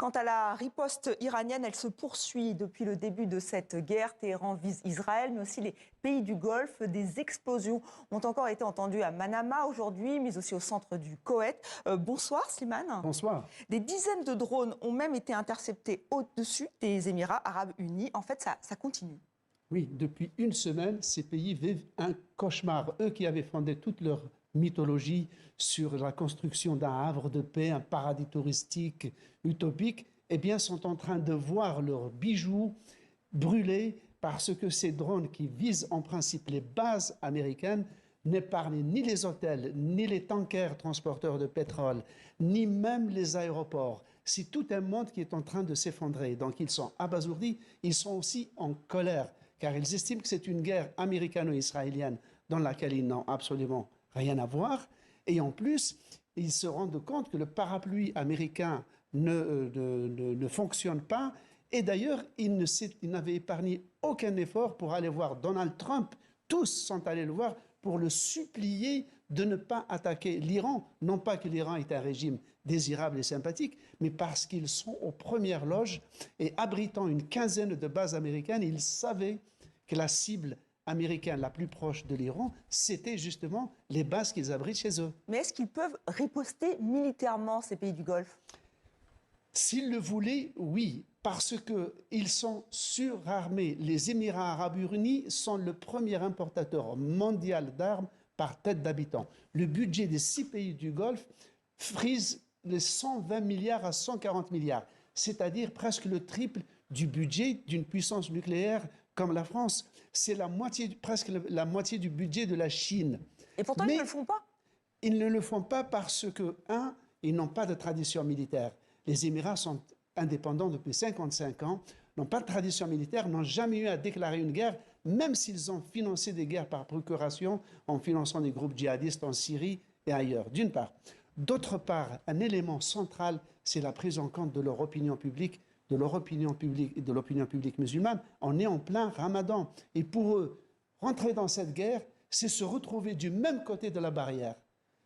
Quant à la riposte iranienne, elle se poursuit depuis le début de cette guerre. Téhéran vise Israël, mais aussi les pays du Golfe. Des explosions ont encore été entendues à Manama aujourd'hui, mais aussi au centre du Koweït. Bonsoir Slimane. Bonsoir. Des dizaines de drones ont même été interceptés au-dessus des Émirats arabes unis. En fait, ça continue. Oui, depuis une semaine, ces pays vivent un cauchemar. Eux qui avaient fondé toute leur mythologie sur la construction d'un havre de paix, un paradis touristique utopique, eh bien, sont en train de voir leurs bijoux brûler parce que ces drones qui visent en principe les bases américaines n'épargnent ni les hôtels, ni les tankers transporteurs de pétrole, ni même les aéroports. C'est tout un monde qui est en train de s'effondrer. Donc ils sont abasourdis, ils sont aussi en colère, car ils estiment que c'est une guerre américano-israélienne dans laquelle ils n'ont absolument rien à voir. Et en plus, ils se rendent compte que le parapluie américain ne fonctionne pas. Et d'ailleurs, ils n'avaient épargné aucun effort pour aller voir Donald Trump. Tous sont allés le voir pour le supplier de ne pas attaquer l'Iran. Non pas que l'Iran est un régime désirable et sympathique, mais parce qu'ils sont aux premières loges et abritant une quinzaine de bases américaines, ils savaient que la cible américaine la plus proche de l'Iran, c'était justement les bases qu'ils abritent chez eux. Mais est-ce qu'ils peuvent riposter militairement, ces pays du Golfe ? S'ils le voulaient, oui, parce qu'ils sont surarmés. Les Émirats arabes unis sont le premier importateur mondial d'armes par tête d'habitant. Le budget des 6 pays du Golfe frise les 120 milliards à 140 milliards, c'est-à-dire presque le triple du budget d'une puissance nucléaire comme la France. C'est presque la moitié du budget de la Chine. Et pourtant, ils ne le font pas. Ils ne le font pas parce que, ils n'ont pas de tradition militaire. Les Émirats sont indépendants depuis 55 ans, n'ont pas de tradition militaire, n'ont jamais eu à déclarer une guerre, même s'ils ont financé des guerres par procuration en finançant des groupes djihadistes en Syrie et ailleurs, d'une part. D'autre part, un élément central, c'est la prise en compte de leur opinion publique, de l'opinion publique musulmane. On est en plein Ramadan. Et pour eux, rentrer dans cette guerre, c'est se retrouver du même côté de la barrière,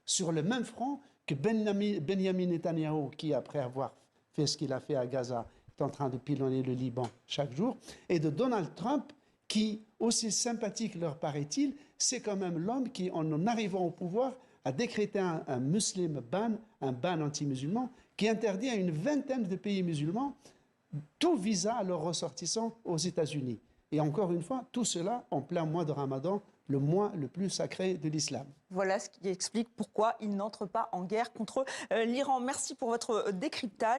sur le même front que Benjamin Netanyahou, qui, après avoir fait ce qu'il a fait à Gaza, est en train de pilonner le Liban chaque jour, et de Donald Trump, qui, aussi sympathique leur paraît-il, c'est quand même l'homme qui, en arrivant au pouvoir, a décrété un muslim ban, un ban anti-musulman, qui interdit à une vingtaine de pays musulmans tout visa à leurs ressortissants aux États-Unis. Et encore une fois, tout cela en plein mois de Ramadan, le mois le plus sacré de l'islam. Voilà ce qui explique pourquoi ils n'entrent pas en guerre contre l'Iran. Merci pour votre décryptage.